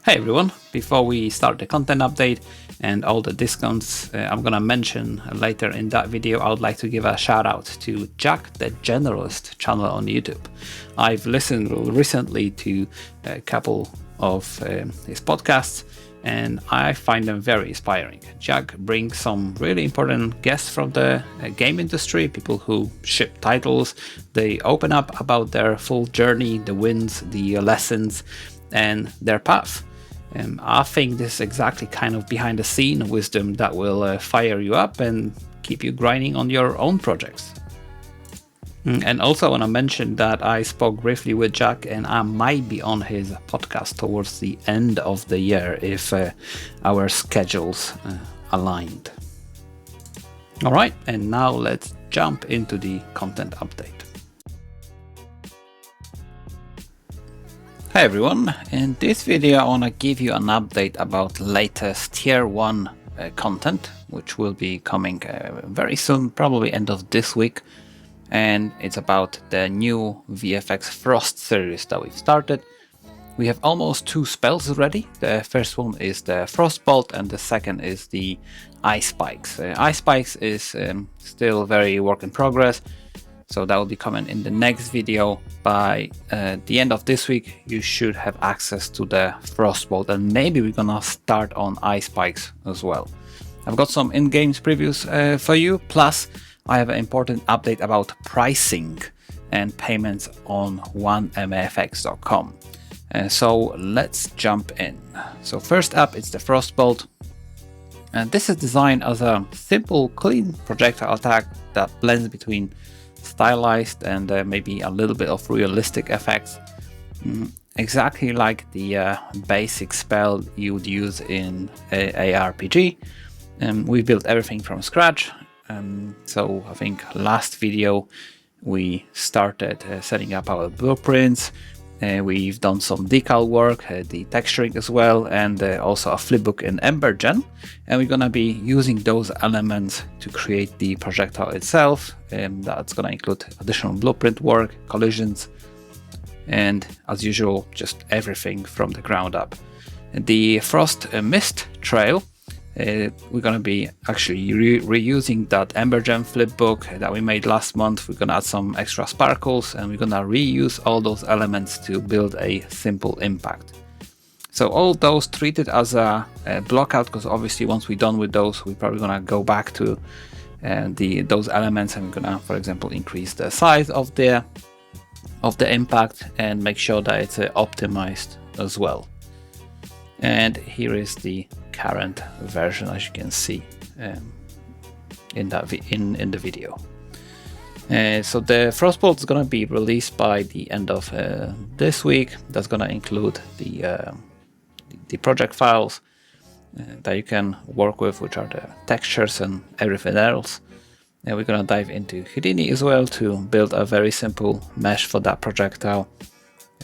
Hey everyone, before we start the content update and all the discounts I'm gonna mention later in that video, I would like to give a shout out to Jack the Generalist channel on YouTube. I've listened recently to a couple of his podcasts and I find them very inspiring. Jack brings some really important guests from the game industry, people who ship titles. They open up about their full journey, the wins, the lessons, and their path. I think this is exactly kind of behind the scene wisdom that will fire you up and keep you grinding on your own projects. And also I want to mention that I spoke briefly with Jack and I might be on his podcast towards the end of the year if our schedules aligned. All right, and now let's jump into the content update. Hi everyone, in this video I want to give you an update about latest tier 1 content, which will be coming very soon, probably end of this week. And it's about the new VFX Frost series that we've started. We have almost 2 spells ready. The first one is the Frostbolt and the second is the Ice Spikes. Ice Spikes is still very work in progress. So that will be coming in the next video. By the end of this week, you should have access to the Frostbolt, and maybe we're gonna start on Ice Spikes as well. I've got some in-game previews for you, plus I have an important update about pricing and payments on 1mfx.com. So let's jump in. So first up, it's the Frostbolt. And this is designed as a simple, clean projectile attack that blends between stylized and maybe a little bit of realistic effects, exactly like the basic spell you would use in a ARPG. We built everything from scratch. So I think last video we started setting up our blueprints. We've done some decal work, the texturing as well, and also a flipbook in Embergen. And we're gonna be using those elements to create the projectile itself. That's gonna include additional blueprint work, collisions, and as usual, just everything from the ground up. The Frost Mist Trail, we're gonna be actually reusing that Embergen flipbook that we made last month. We're gonna add some extra sparkles and we're gonna reuse all those elements to build a simple impact. So all those treated as a blockout, because obviously once we're done with those, we're probably gonna go back to those elements and we're gonna, for example, increase the size of the impact and make sure that it's optimized as well. And here is the current version, as you can see in the video. So the Frostbolt is going to be released by the end of this week. That's going to include the project files that you can work with, which are the textures and everything else. And we're going to dive into Houdini as well to build a very simple mesh for that projectile.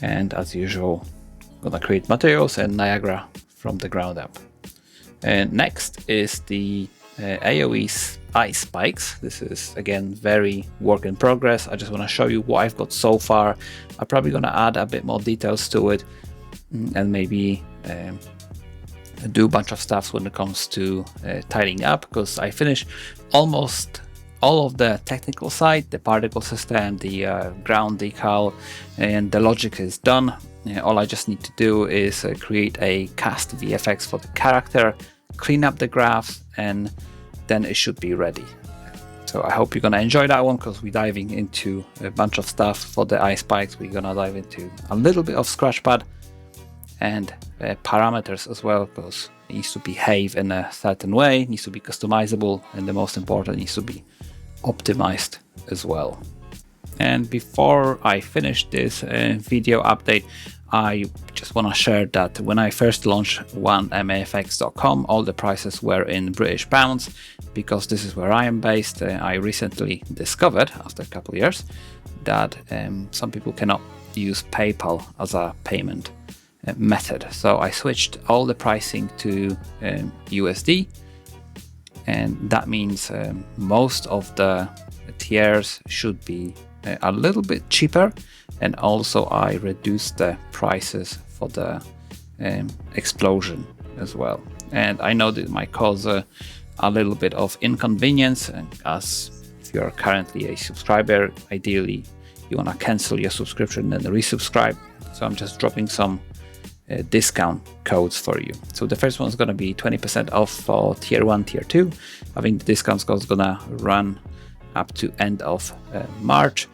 And as usual, going to create materials and Niagara from the ground up. And next is the AoE Ice Spikes. This is again very work in progress. I just want to show you what I've got so far. I'm probably going to add a bit more details to it and maybe do a bunch of stuff when it comes to tidying up, because I finished almost all of the technical side, the particle system, the ground decal, and the logic is done. All I just need to do is create a cast VFX for the character, clean up the graphs, and then it should be ready. So I hope you're gonna enjoy that one, because we're diving into a bunch of stuff for the Ice Spikes. We're gonna dive into a little bit of Scratchpad and parameters as well, because it needs to behave in a certain way, it needs to be customizable, and the most important, it needs to be optimized as well. And before I finish this video update, I just want to share that when I first launched 1mfx.com, all the prices were in British pounds, because this is where I am based. I recently discovered, after a couple of years, that some people cannot use PayPal as a payment method. So I switched all the pricing to USD, and that means most of the tiers should be a little bit cheaper, and also I reduced the prices for the explosion as well. And I know that might cause a little bit of inconvenience, as if you are currently a subscriber, ideally you want to cancel your subscription and resubscribe. So I'm just dropping some discount codes for you. So the first one is going to be 20% off for tier 1, tier 2. I think the discount code is going to run up to end of March.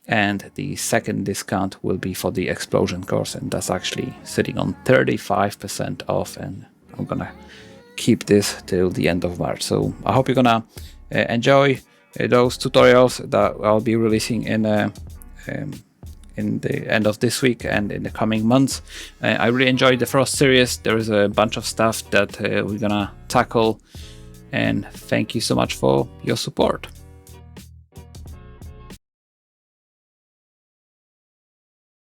And the second discount will be for the explosion course, and that's actually sitting on 35% off, and I'm going to keep this till the end of March. So I hope you're going to enjoy those tutorials that I'll be releasing in the end of this week and in the coming months. I really enjoyed the Frost series. There is a bunch of stuff that we're gonna tackle, and thank you so much for your support.